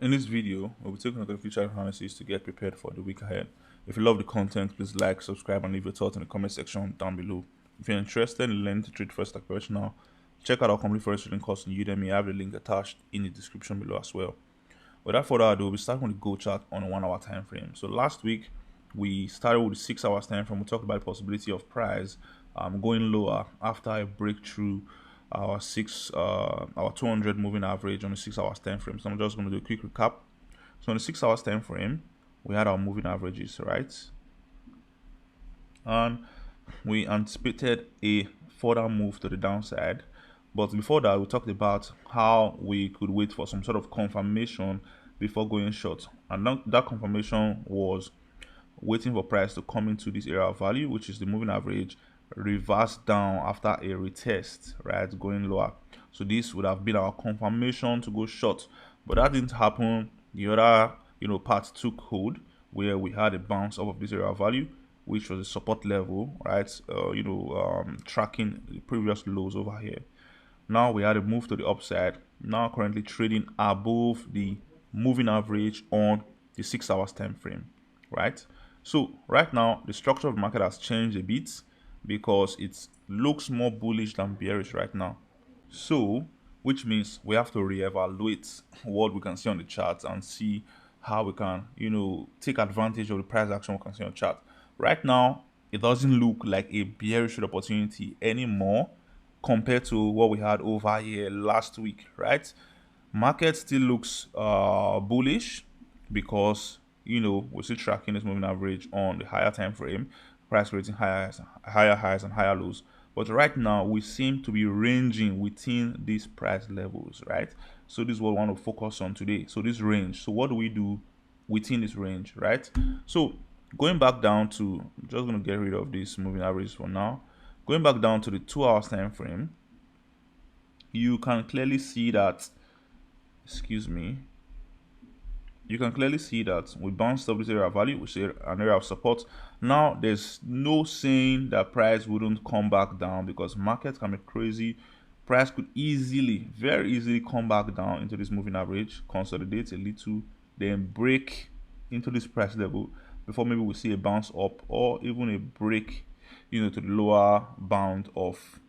In this video, we'll be taking a look at future analysis to get prepared for the week ahead. If you love the content, please like, subscribe, and leave your thoughts in the comment section down below. If you're interested in learning to trade Forex like professional, check out our complete Forex trading course on Udemy. I have the link attached in the description below as well. Without further ado, we'll be starting with the gold chart on a 1 hour time frame. So last week, we started with the 6 hours time frame. We talked about the possibility of price going lower after a breakthrough our 200 moving average on the 6 hours time frame. So I'm just going to do a quick recap. So on the 6 hours time frame, we had our moving averages, right? And we anticipated a further move to the downside. But before that, we talked about how we could wait for some sort of confirmation before going short. And that confirmation was waiting for price to come into this area of value, which is the moving average, reverse down after a retest, right, going lower. So this would have been our confirmation to go short, but that didn't happen. The other part took hold, where we had a bounce off of this area of value, which was a support level, right, tracking the previous lows over here. Now we had a move to the upside, now currently trading above the moving average on the 6 hours time frame, right? So right now the structure of the market has changed a bit because it looks more bullish than bearish right now. So which means we have to reevaluate what we can see on the chart and see how we can take advantage of the price action we can see on the chart. Right now it doesn't look like a bearish opportunity anymore compared to what we had over here last week, right? Market still looks bullish because we're still tracking this moving average on the higher time frame, price rating higher highs and higher lows. But right now we seem to be ranging within these price levels, right? So this is what I want to focus on today. So this range. So what do we do within this range, right? So going back down to, I'm just going to get rid of this moving average for now. Going back down to the 2 hours time frame, you can clearly see that, you can clearly see that we bounced up this area of value, which is an area of support. Now there's no saying that price wouldn't come back down, because markets can be crazy. Price could easily, very easily, come back down into this moving average, consolidate a little, then break into this price level before maybe we see a bounce up, or even a break to the lower bound of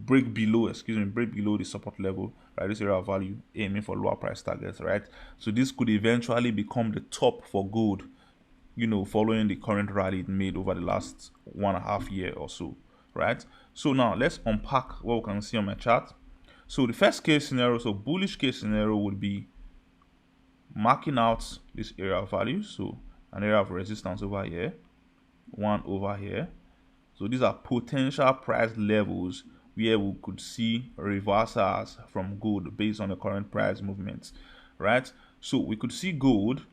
break below the support level, right? This area of value, aiming for lower price targets, right? So this could eventually become the top for gold, following the current rally it made over the last 1.5 years or so, right? So now let's unpack what we can see on my chart. So the first case scenario, so bullish case scenario, would be marking out this area of value, so an area of resistance over here, one over here. So these are potential price levels where we could see reversals from gold based on the current price movements, right? So we could see gold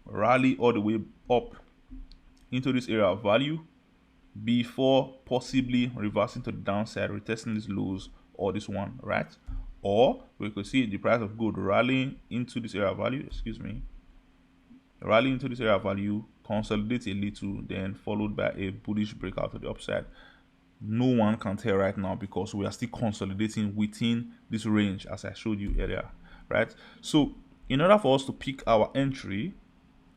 rally all the way up into this area of value before possibly reversing to the downside, retesting these lows or this one, right? Or we could see the price of gold rallying into this area of value, rally into this area of value, consolidate a little, then followed by a bullish breakout to the upside. No one can tell right now because we are still consolidating within this range, as I showed you earlier, right? So in order for us to pick our entry,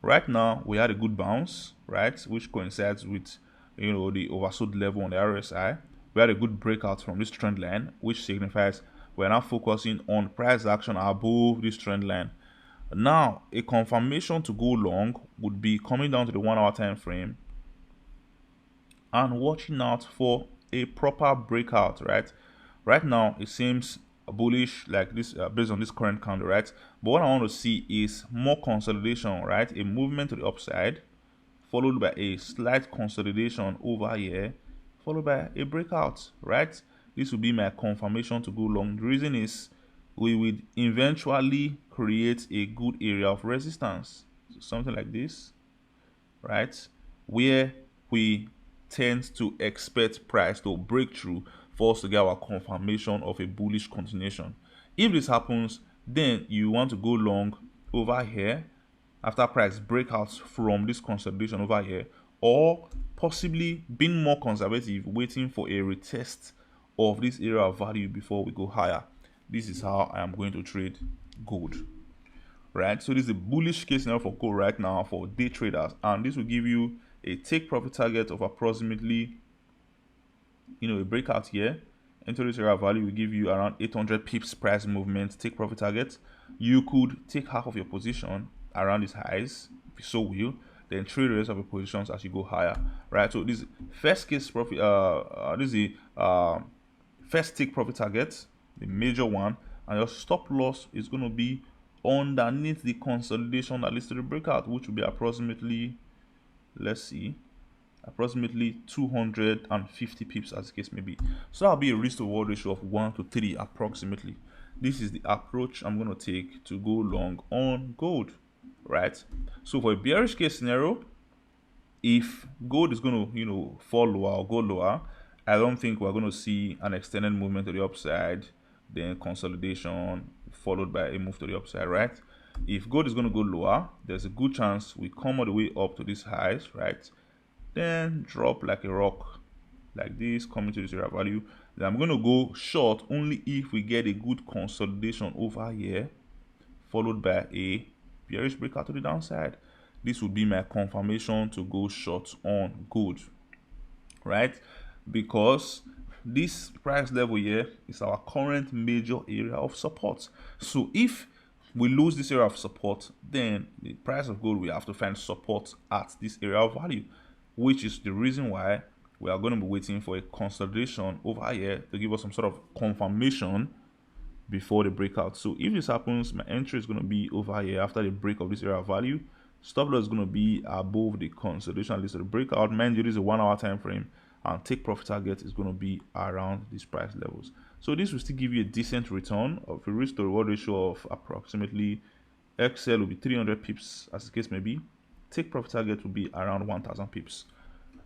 right now we had a good bounce, right, which coincides with the oversold level on the RSI. We had a good breakout from this trend line, which signifies we're now focusing on price action above this trend line. Now a confirmation to go long would be coming down to the 1 hour time frame and watching out for a proper breakout, right now it seems bullish like this, based on this current candle, right? But what I want to see is more consolidation, right? A movement to the upside followed by a slight consolidation over here, followed by a breakout, right? This will be my confirmation to go long. The reason is we would eventually create a good area of resistance, so something like this, right, where we tend to expect price to break through for us to get our confirmation of a bullish continuation. If this happens, then you want to go long over here after price breakouts from this consolidation over here, or possibly being more conservative, waiting for a retest of this area of value before we go higher. This is how I am going to trade gold. right? So this is a bullish case scenario for gold right now for day traders, and this will give you a take profit target of approximately, a breakout here into this area of value will give you around 800 pips price movement take profit target. You could take half of your position around these highs if you so will, then trade the rest of your positions as you go higher, right? So this first case profit, this is the first take profit target, the major one, and your stop loss is going to be underneath the consolidation that leads to the breakout, which will be approximately, let's see, approximately 250 pips as the case may be. So that'll be a risk to reward ratio of 1 to 3 approximately. This is the approach I'm going to take to go long on gold, right? So for a bearish case scenario, if gold is going to fall lower or go lower, I don't think we're going to see an extended movement to the upside, then consolidation followed by a move to the upside, right? If gold is going to go lower, there's a good chance we come all the way up to these highs, right? Then drop like a rock like this, coming to this area value. Then I'm going to go short only if we get a good consolidation over here, followed by a bearish breakout to the downside. This would be my confirmation to go short on gold, right? Because this price level here is our current major area of support. So if we lose this area of support, then the price of gold will have to find support at this area of value, which is the reason why we are going to be waiting for a consolidation over here to give us some sort of confirmation before the breakout. So if this happens, my entry is going to be over here after the break of this area of value. Stop loss is going to be above the consolidation list of the breakout. Mind you, this is a 1 hour time frame, and take profit target is going to be around these price levels. So this will still give you a decent return of a risk to reward ratio of approximately, XL will be 300 pips as the case may be. Take profit target will be around 1000 pips.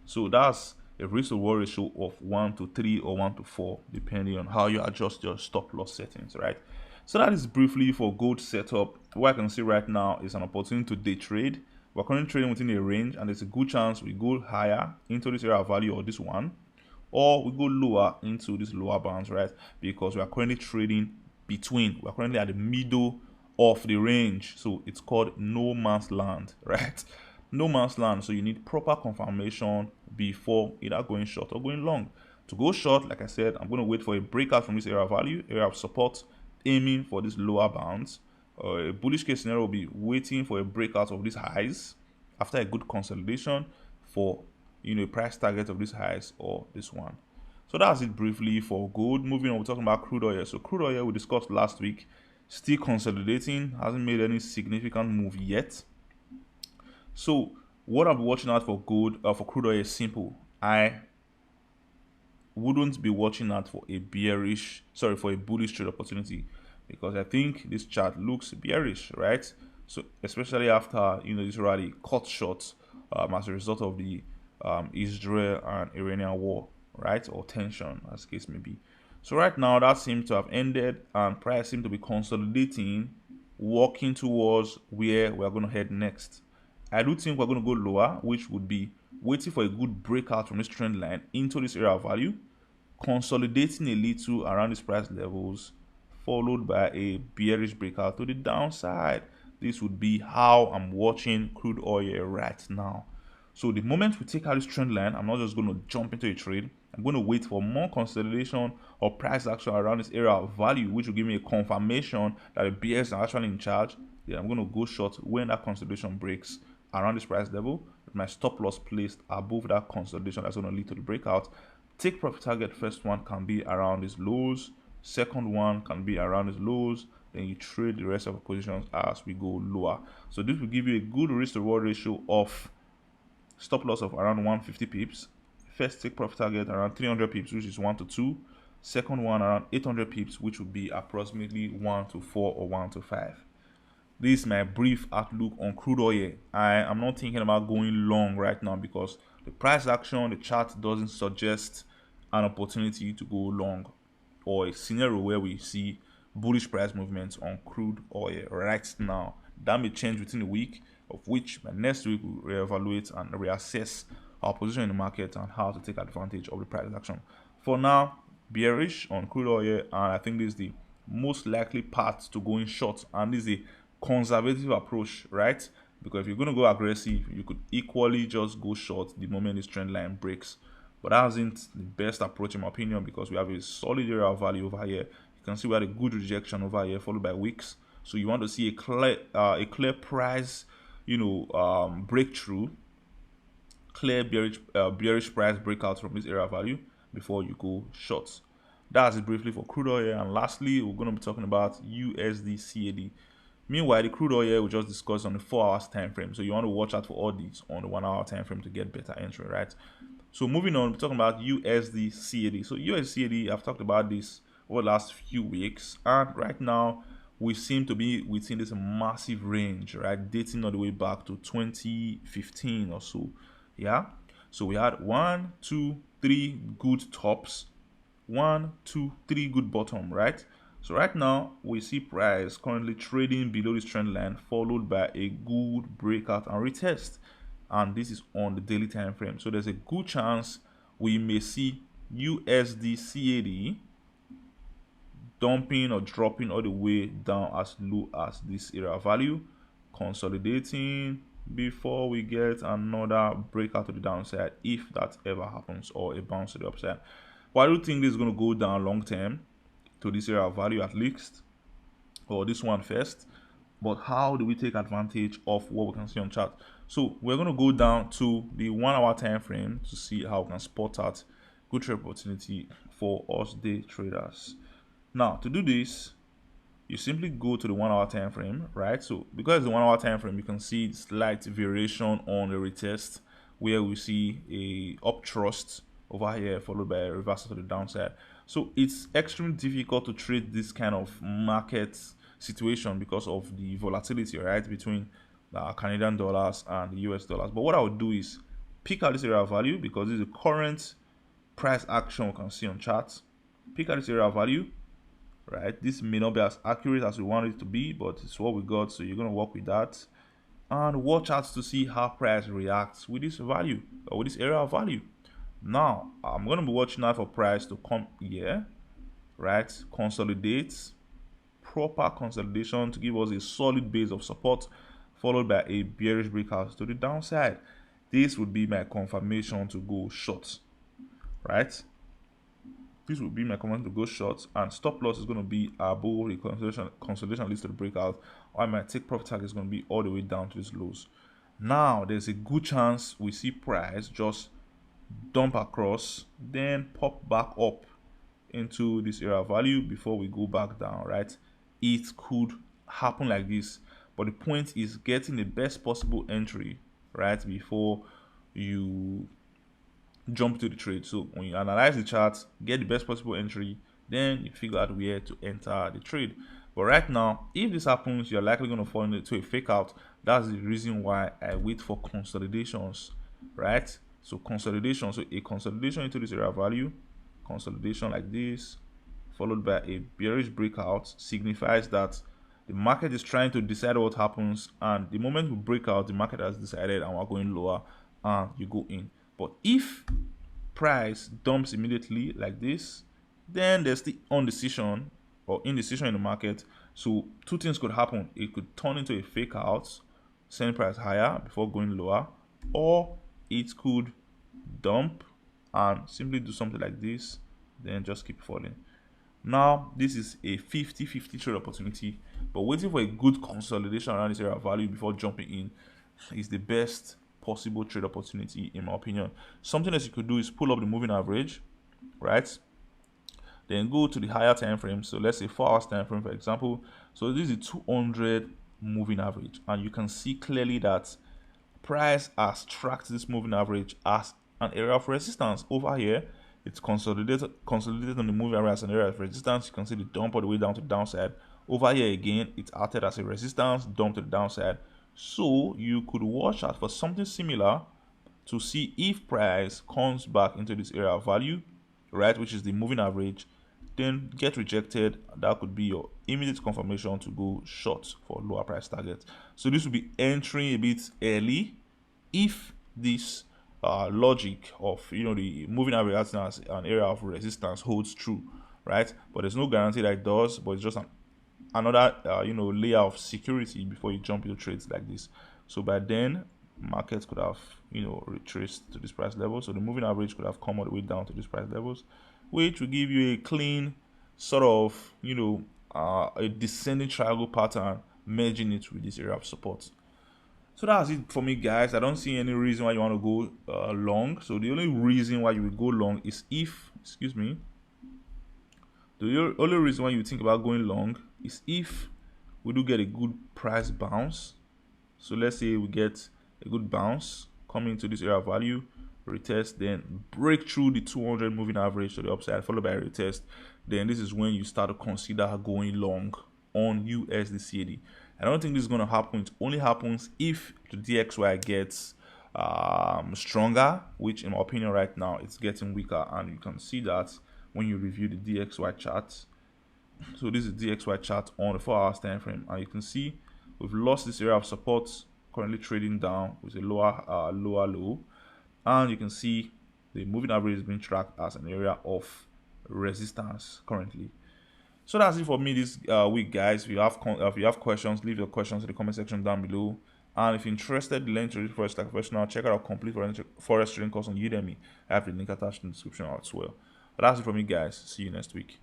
So that's a risk to reward ratio of 1 to 3 or 1 to 4, depending on how you adjust your stop loss settings, right? So that is briefly for gold setup. What I can see right now is an opportunity to day trade. We're currently trading within a range, and there's a good chance we go higher into this area of value or this one, or we go lower into this lower bounds, right? Because we are currently trading between, we're currently at the middle of the range, so it's called no man's land, right? No man's land. So you need proper confirmation before either going short or going long. To go short, like I said, I'm going to wait for a breakout from this area of value, area of support, aiming for this lower bounds. A bullish case scenario will be waiting for a breakout of these highs after a good consolidation for a price target of these highs or this one. So that's it briefly for gold. Moving on, we're talking about crude oil. So crude oil we discussed last week, still consolidating, hasn't made any significant move yet. So what I'm watching out for gold, for crude oil is simple. I wouldn't be watching out for a bullish trade opportunity, because I think this chart looks bearish, right? So especially after this rally cut short as a result of the Israel and Iranian war, right, or tension as the case may be. So right now that seems to have ended, and price seems to be consolidating, walking towards where we're going to head next. I do think we're going to go lower, which would be waiting for a good breakout from this trend line into this area of value, consolidating a little around these price levels, followed by a bearish breakout to the downside. This would be how I'm watching crude oil right now. So the moment we take out this trend line, I'm not just going to jump into a trade. I'm going to wait for more consolidation or price action around this area of value, which will give me a confirmation that the bears are actually in charge. Then I'm going to go short when that consolidation breaks around this price level, with my stop loss placed above that consolidation that's going to lead to the breakout. Take profit target, first one can be around these lows, second one can be around these lows, then you trade the rest of the positions as we go lower. So this will give you a good risk to reward ratio of stop loss of around 150 pips. First take profit target around 300 pips, which is 1 to 2. Second one around 800 pips, which would be approximately 1 to 4 or 1 to 5. This is my brief outlook on crude oil. I am not thinking about going long right now because the price action, the chart doesn't suggest an opportunity to go long, or a scenario where we see bullish price movements on crude oil right now. That may change within a week, of which by next week we'll reevaluate and reassess our position in the market and how to take advantage of the price action. For now, bearish on crude oil, and I think this is the most likely path to going short, and this is a conservative approach, right? Because if you're going to go aggressive, you could equally just go short the moment this trend line breaks. But that isn't the best approach in my opinion, because we have a solid area of value over here. You can see we had a good rejection over here followed by wicks. So you want to see a clear price, breakthrough, clear bearish price breakout from this area of value before you go short. That's it briefly for crude oil. And lastly, we're going to be talking about USD-CAD. Meanwhile, the crude oil we just discussed on the 4 hours time frame. So you want to watch out for all these on the 1 hour time frame to get better entry, right? So moving on, we're talking about USD-CAD. So USD-CAD, I've talked about this over the last few weeks, and right now we seem to be within this massive range, right? Dating all the way back to 2015 or so. Yeah. So we had 1, 2, 3 good tops, 1, 2, 3 good bottom, right? So right now we see price currently trading below this trend line, followed by a good breakout and retest, and this is on the daily time frame. So there's a good chance we may see USD-CAD dumping or dropping all the way down as low as this area value, consolidating before we get another breakout to the downside, if that ever happens, or a bounce to the upside. But I do think this is going to go down long term to this area of value at least, or this one first. But how do we take advantage of what we can see on chart? So we're going to go down to the 1 hour time frame to see how we can spot out good trade opportunity for us day traders. Now to do this, you simply go to the 1 hour time frame, right? So because the 1 hour time frame, you can see slight variation on the retest, where we see a up thrust over here followed by a reversal to the downside. So it's extremely difficult to trade this kind of market situation because of the volatility, right, between Canadian dollars and the US dollars. But what I would do is pick out this area of value, because this is the current price action we can see on charts. Pick out this area of value, right? This may not be as accurate as we want it to be, but it's what we got, so you're going to work with that and watch out to see how price reacts with this value, or with this area of value. Now I'm going to be watching out for price to come here, right, consolidate, proper consolidation to give us a solid base of support, followed by a bearish breakout to the downside. This would be my confirmation to go short, right? This will be my command to go short, and stop loss is going to be above the consolidation leads to the breakout, or my take profit target is going to be all the way down to these lows. Now there's a good chance we see price just dump across, then pop back up into this area of value before we go back down, right? It could happen like this, but the point is getting the best possible entry, right, before you jump to the trade. So when you analyze the chart, get the best possible entry, then you figure out where to enter the trade. But right now, if this happens, you're likely going to fall into a fake out. That's the reason why I wait for consolidations, right? So consolidation, so a consolidation into this area of value, consolidation like this, followed by a bearish breakout, signifies that the market is trying to decide what happens, and the moment we break out, the market has decided and we're going lower, and you go in. But if price dumps immediately like this, then there's the indecision or indecision in the market. So two things could happen. It could turn into a fake out, send price higher before going lower, or it could dump and simply do something like this, then just keep falling. Now this is a 50-50 trade opportunity, but waiting for a good consolidation around this area of value before jumping in is the best possible trade opportunity in my opinion. Something else you could do is pull up the moving average, right? Then go to the higher time frame. So let's say 4 hours time frame, for example. So this is 200 moving average, and you can see clearly that price has tracked this moving average as an area of resistance. Over here, it's consolidated on the moving average as an area of resistance. You can see the dump all the way down to the downside. Over here again, it acted as a resistance, dump to the downside. So you could watch out for something similar to see if price comes back into this area of value, right, which is the moving average, then get rejected. That could be your immediate confirmation to go short for lower price target. So this will be entering a bit early if this logic of the moving average as an area of resistance holds true, right? But there's no guarantee that it does, but it's just an another layer of security before you jump your trades like this. So by then, markets could have retraced to this price level. So the moving average could have come all the way down to these price levels, which will give you a clean sort of a descending triangle pattern, merging it with this area of support. So that's it for me, guys. I don't see any reason why you want to go long. So the only reason why you will go long is if, the only reason why you think about going long is if we do get a good price bounce. So let's say we get a good bounce coming into this area of value, retest, then break through the 200 moving average to the upside, followed by a retest. Then this is when you start to consider going long on USD-CAD. I don't think this is going to happen. It only happens if the DXY gets stronger, which in my opinion right now it's getting weaker, and you can see that when you review the DXY chart. So this is DXY chart on the 4 hours time frame, and you can see we've lost this area of support, currently trading down with a lower low, and you can see the moving average is being tracked as an area of resistance currently. So that's it for me this week, guys. If you have questions, leave your questions in the comment section down below. And if you're interested in learning to read Forex like professional, check out our complete Forex trading course on Udemy. I have the link attached in the description as well. But that's it for me, guys. See you next week.